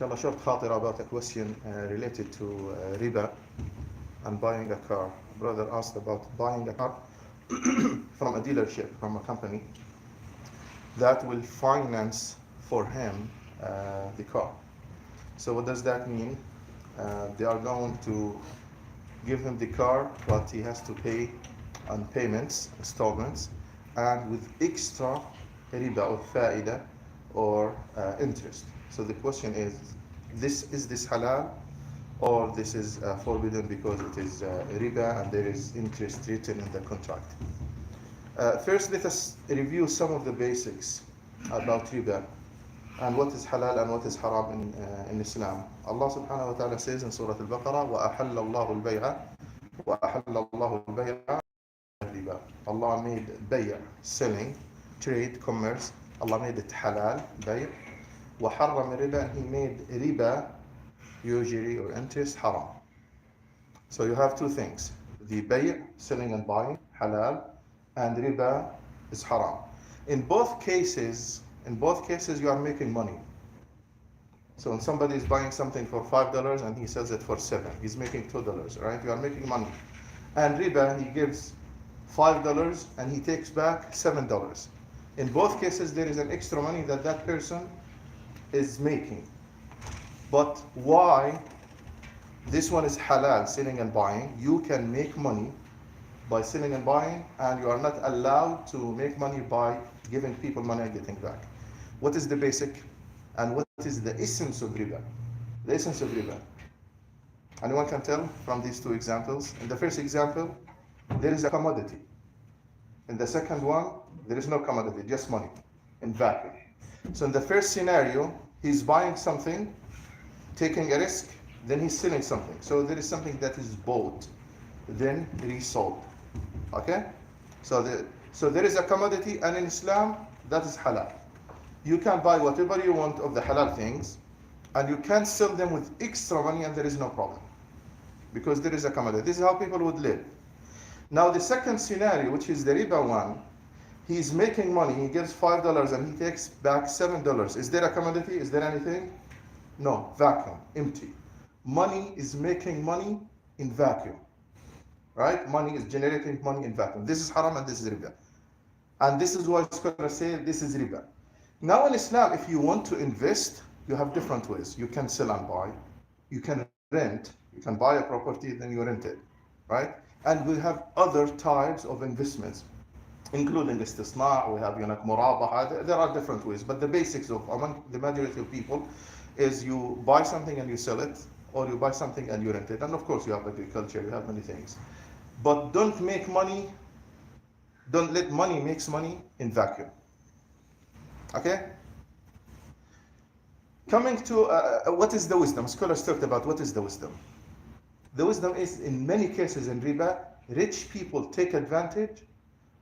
Inshallah, short khatira about a question related to riba and buying a car. A brother asked about buying a car from a dealership, from a company that will finance for him the car. So what does that mean? They are going to give him the car, but he has to pay on payments, installments, and with extra riba or fa'ida or interest. So the question is this halal or this is forbidden because it is riba and there is interest written in the contract? First, let us review some of the basics about riba and what is halal and what is haram in Islam. Allah subhanahu wa ta'ala says in Surah Al-Baqarah, وَأَحَلَّ اللَّهُ الْبَيْعَ وَأَحَلَّ اللَّهُ الْبَيْعَ riba. Allah made bay', selling, trade, commerce. Allah made it halal, bay'. وَحَرَّمَ riba, and He made riba, usury or interest, haram. So you have two things: the bay', selling and buying, halal, and riba is haram. In both cases, you are making money. So when somebody is buying something for $5 and he sells it for $7, he's making $2, right? You are making money. And riba, he gives $5 and he takes back $7. In both cases, there is an extra money that that person is making. But why this one is halal, selling and buying? You can make money by selling and buying, and you are not allowed to make money by giving people money and getting back. What is the basic and what is the essence of riba? The essence of riba. Anyone can tell from these two examples? In the first example, there is a commodity. In the second one, there is no commodity, just money in vacuum. So in the first scenario, he's buying something, taking a risk, then he's selling something. So there is something that is bought, then resold. Okay? So there is a commodity, and in Islam, that is halal. You can buy whatever you want of the halal things, and you can sell them with extra money, and there is no problem. Because there is a commodity. This is how people would live. Now the second scenario, which is the riba one, he's making money, he gives $5 and he takes back $7. Is there a commodity? Is there anything? No, vacuum, empty. Money is making money in vacuum. Right? Money is generating money in vacuum. This is haram and this is riba. And this is why scholars say this is riba. Now in Islam, if you want to invest, you have different ways. You can sell and buy. You can rent. You can buy a property, then you rent it. Right? And we have other types of investments, including istisna, we have murabaha. There are different ways, but the basics of among the majority of people is you buy something and you sell it, or you buy something and you rent it. And of course you have agriculture, you have many things. But don't let money makes money in vacuum. Okay? Coming to what is the wisdom? Scholars talked about what is the wisdom. The wisdom is, in many cases in riba, rich people take advantage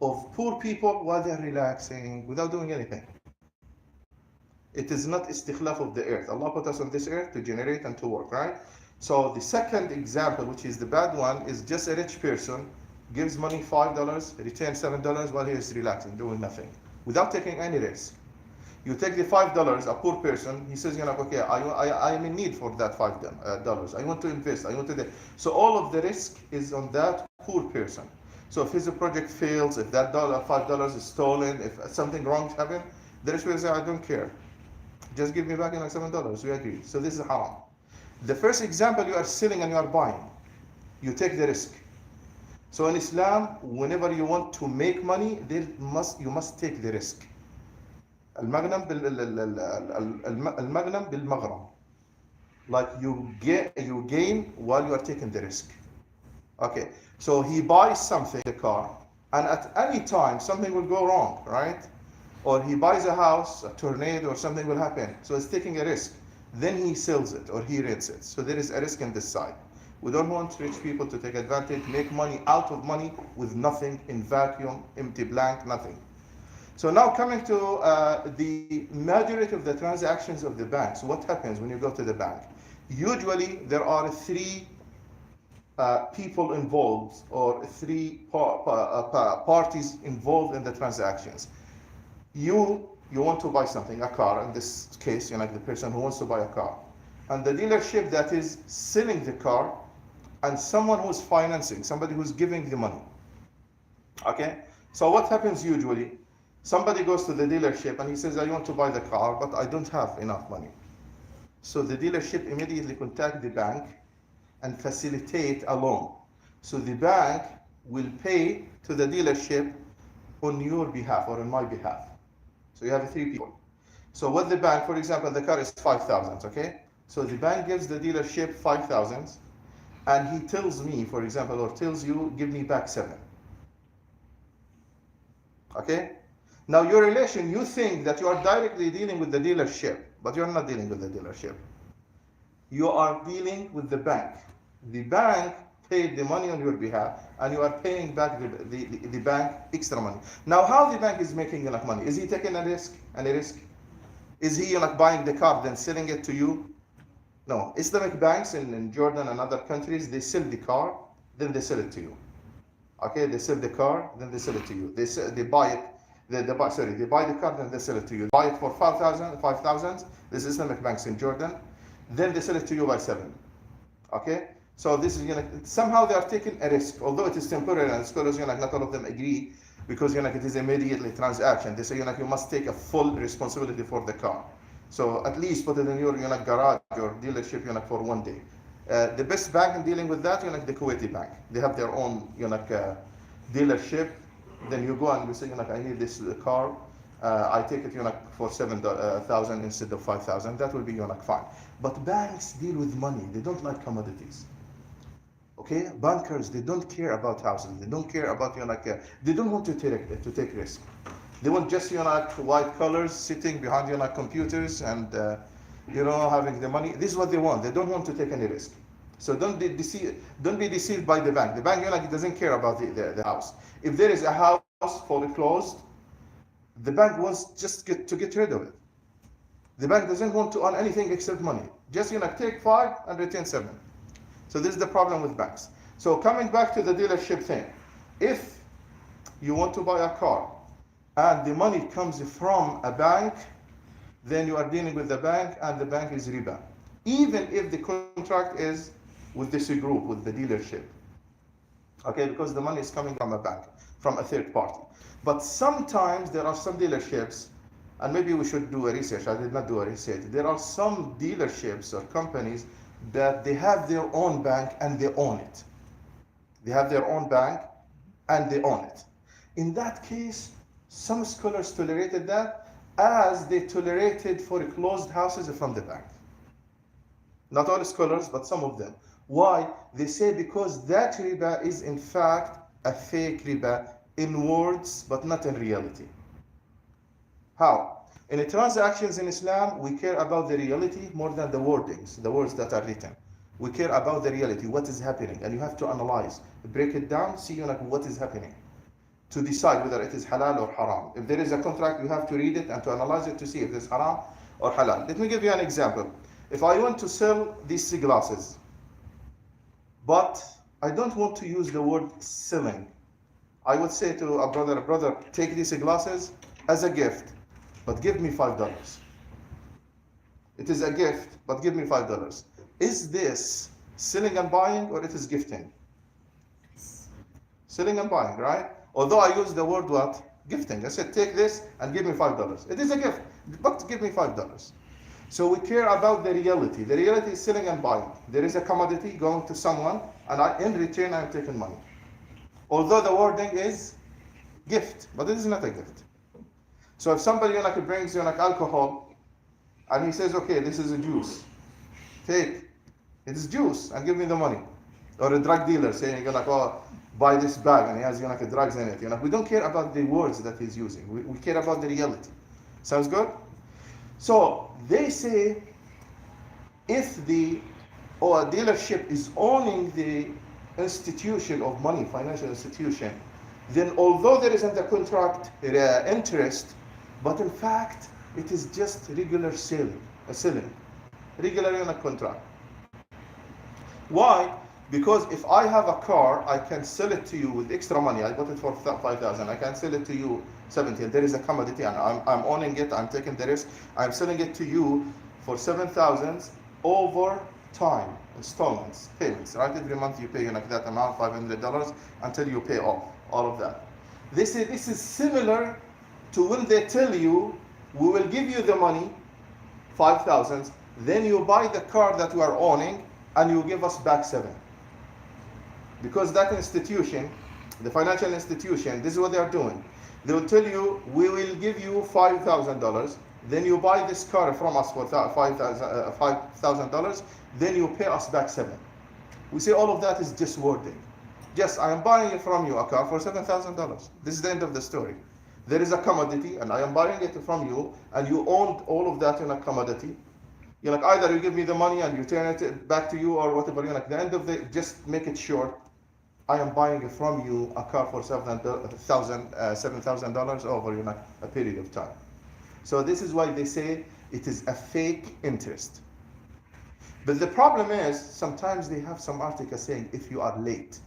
of poor people while they're relaxing without doing anything. It is not istikhlaf of the earth. Allah put us on this earth to generate and to work, right? So the second example, which is the bad one, is just a rich person gives money $5, retains $7 while he is relaxing, doing nothing, without taking any risk. You take the $5, a poor person, he says, okay, I am in need for that $5. I want to invest, I want to do. So all of the risk is on that poor person. So if his project fails, if that $5 is stolen, if something wrong happens, the rich person says, I don't care. Just give me back $7. We agree. So this is haram. The first example, you are selling and you are buying. You take the risk. So in Islam, whenever you want to make money, you must take the risk. المغنم بالمغرم. Like you gain while you are taking the risk. Okay, so he buys something, a car, and at any time something will go wrong, right? Or he buys a house, a tornado or something will happen. So he's taking a risk. Then he sells it or he rents it. So there is a risk on this side. We don't want rich people to take advantage, make money out of money with nothing, in vacuum, empty blank, nothing. So now coming to the majority of the transactions of the banks, what happens when you go to the bank? Usually there are three people involved, or three parties involved in the transactions. You want to buy something, a car, in this case, the person who wants to buy a car. and the dealership that is selling the car, and someone who's financing, somebody who's giving the money. Okay? So what happens usually? Somebody goes to the dealership and he says, I want to buy the car, but I don't have enough money. So the dealership immediately contact the bank and facilitate a loan. So the bank will pay to the dealership on your behalf or on my behalf. So you have three people. So what the bank, for example, the car is 5,000, okay? So the bank gives the dealership 5,000 and he tells me, for example, or tells you, give me back 7. Okay? Now your relation, you think that you are directly dealing with the dealership, but you're not dealing with the dealership. You are dealing with the bank. The bank paid the money on your behalf, and you are paying back the bank extra money. Now, how the bank is making enough money? Is he taking a risk? Any risk? Is he like buying the car, then selling it to you? No. Islamic banks in Jordan and other countries, they sell the car, then they sell it to you. Okay, they sell the car, then they sell it to you. They buy it. They buy the car, then they sell it to you. Buy it for 5,000. This is Islamic banks in Jordan. Then they sell it to you by 7. Okay, so this is somehow they are taking a risk, although it is temporary, and scholars not all of them agree, because it is immediately transaction. They say you must take a full responsibility for the car. So at least put it in your garage or dealership for 1 day. The best bank in dealing with that, the Kuwaiti bank. They have their own dealership. Then you go and you say I need this car. I take it for 7,000 instead of 5,000. That will be fine. But banks deal with money. They don't like commodities. Okay, bankers, they don't care about houses. They don't care about they don't want to take risk. They want just white collars sitting behind computers and having the money. This is what they want. They don't want to take any risk. So don't be deceived by the bank. The bank doesn't care about the house. If there is a house foreclosed, the bank wants just to get rid of it. The bank doesn't want to earn anything except money. Just take 5 and retain 7. So this is the problem with banks. So coming back to the dealership thing, if you want to buy a car and the money comes from a bank, then you are dealing with the bank, and the bank is riba. Even if the contract is with this group, with the dealership. Okay, because the money is coming from a bank, from a third party. But sometimes there are some dealerships, and maybe we should do a research. I did not do a research. There are some dealerships or companies that they have their own bank and they own it. They have their own bank and they own it. In that case, some scholars tolerated that as they tolerated foreclosed houses from the bank. Not all scholars, but some of them. Why? They say because that riba is in fact a fake riba in words, but not in reality. How? In the transactions in Islam, we care about the reality more than the wordings, the words that are written. We care about the reality, what is happening, and you have to analyze, break it down, see what is happening, to decide whether it is halal or haram. If there is a contract, you have to read it and to analyze it to see if it is haram or halal. Let me give you an example. If I want to sell these glasses, but I don't want to use the word selling, I would say to a brother, take these glasses as a gift, but give me $5. It is a gift, but give me $5. Is this selling and buying, or it is gifting? Selling and buying, right? Although I use the word what? Gifting. I said, take this and give me $5. It is a gift, but give me $5. So we care about the reality. The reality is selling and buying. There is a commodity going to someone, and in return, I'm taking money. Although the wording is gift, but it is not a gift. So if somebody brings you alcohol, and he says, okay, this is a juice, take, it is juice, and give me the money. Or a drug dealer saying, buy this bag, and he has drugs in it. We don't care about the words that he's using. We care about the reality. Sounds good? So they say, if a dealership is owning the institution of money, financial institution, then although there isn't a contract interest, but in fact, it is just regular selling, regular contract. Why? Because if I have a car, I can sell it to you with extra money. I bought it for 5,000. I can sell it to you 70. There is a commodity, and I'm owning it. I'm taking the risk. I'm selling it to you for 7,000, over time, installments, payments, right? Every month you pay like that amount, $500, until you pay off all of that. This is similar to when they tell you, we will give you the money, 5,000, then you buy the car that you are owning and you give us back 7. Because that institution, the financial institution, this is what they are doing. They will tell you, we will give you $5,000, then you buy this car from us for $5,000, then you pay us back 7. We say all of that is just wording. Yes, I am buying it from you, a car for $7,000. This is the end of the story. There is a commodity, and I am buying it from you, and you owned all of that in a commodity. You're like, either you give me the money and you turn it back to you, or whatever. You're like, the end of the, just make it short. I am buying it from you, a car for $7,000 over a period of time. So this is why they say it is a fake interest. But the problem is, sometimes they have some article saying, if you are late,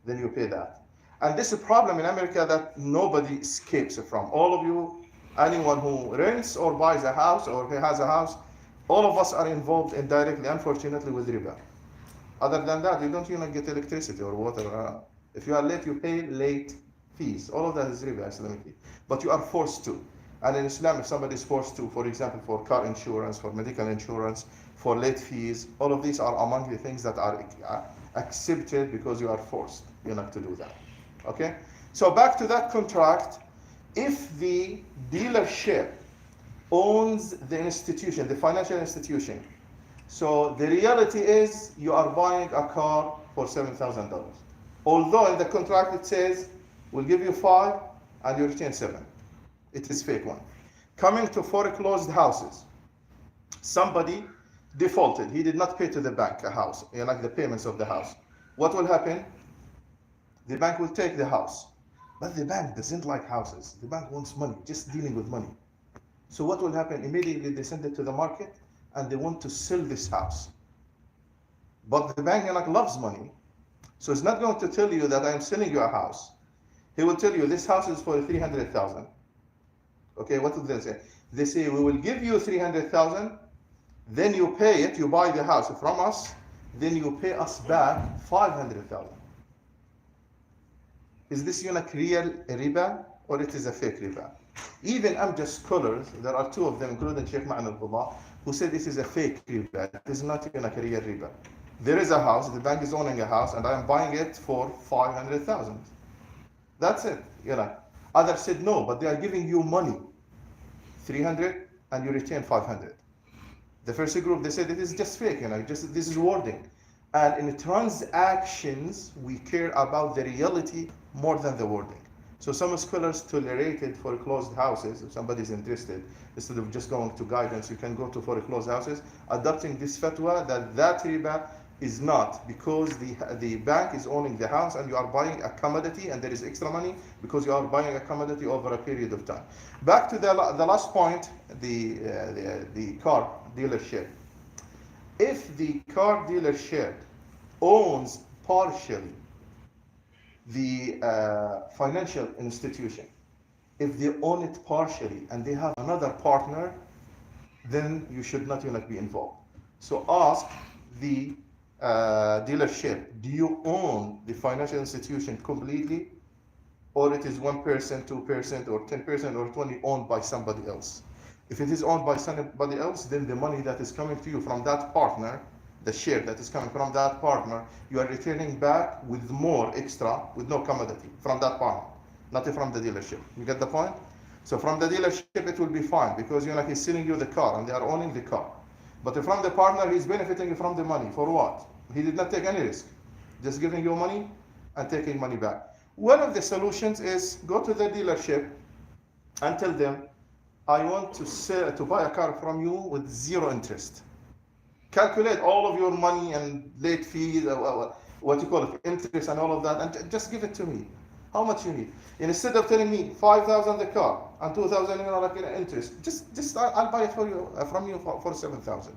then you pay that. And this is a problem in America that nobody escapes from. All of you, anyone who rents or buys a house or has a house, all of us are involved indirectly, unfortunately, with riba. Other than that, you don't even get electricity or water. If you are late, you pay late fees. All of that is riba, Islamically. But you are forced to. And in Islam, if somebody is forced to, for example, for car insurance, for medical insurance, for late fees, all of these are among the things that are accepted because you are forced to do that. Okay? So back to that contract, if the dealership owns the institution, the financial institution, so the reality is you are buying a car for $7,000. Although in the contract it says, we'll give you 5 and you retain 7. It is fake one. Coming to foreclosed houses, somebody defaulted. He did not pay to the bank a house, like the payments of the house. What will happen? The bank will take the house. But the bank doesn't like houses. The bank wants money, just dealing with money. So what will happen? Immediately they send it to the market and they want to sell this house. But the bank loves money. So it's not going to tell you that I'm selling you a house. He will tell you this house is for $300,000. Okay, what do they say? They say, we will give you $300,000, then you pay it, you buy the house from us, then you pay us back $500,000. Is this real riba or it is a fake riba? Even Amjad scholars, there are 2 of them, including Sheikh Ma'an al-Qudha, who say this is a fake riba. It is not even a real riba. There is a house, the bank is owning a house, and I am buying it for $500,000. That's it. Others said no, but they are giving you money, 300, and you retain 500. The first group, they said it is just fake, this is wording. And in transactions, we care about the reality more than the wording. So some scholars tolerated foreclosed houses. If somebody is interested, instead of just going to guidance, you can go to foreclosed houses, adopting this fatwa that riba is not, because the bank is owning the house and you are buying a commodity and there is extra money because you are buying a commodity over a period of time. Back to the last point, the car dealership. If the car dealership owns partially the financial institution, if they own it partially and they have another partner, then you should not be involved. So ask the dealership, do you own the financial institution completely, or it is 1%, 2%, or 10%, or 20% owned by somebody else? If it is owned by somebody else, then the money that is coming to you from that partner, the share that is coming from that partner, you are returning back with more extra, with no commodity from that partner, not from the dealership. You get the point? So from the dealership, it will be fine because he's selling you the car and they are owning the car. But from the partner, he's benefiting from the money. For what? He did not take any risk. Just giving you money and taking money back. One of the solutions is go to the dealership and tell them, I want to buy a car from you with 0 interest. Calculate all of your money and late fees, what you call it, interest and all of that, and just give it to me. How much you need? And instead of telling me 5,000 the car and 2,000 interest, just I'll buy it from you for 7,000.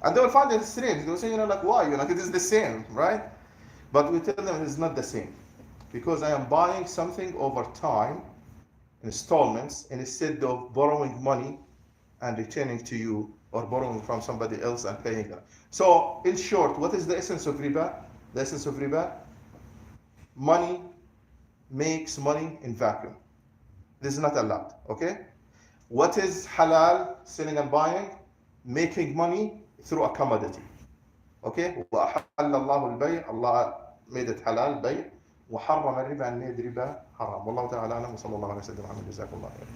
And they will find it strange. They will say, why? It is the same, right? But we tell them it's not the same. Because I am buying something over time, installments, and instead of borrowing money and returning to you or borrowing from somebody else and paying that. So in short, what is the essence of riba? The essence of riba: money makes money in vacuum. This is not allowed. Okay. What is halal? Selling and buying, making money through a commodity. Okay. وأحل الله البيع. Allah made it halal بيع. وحرم الربا and made riba haram. والله تعالى أعلم وصلى الله عليه وسلم. جزاكم الله خير.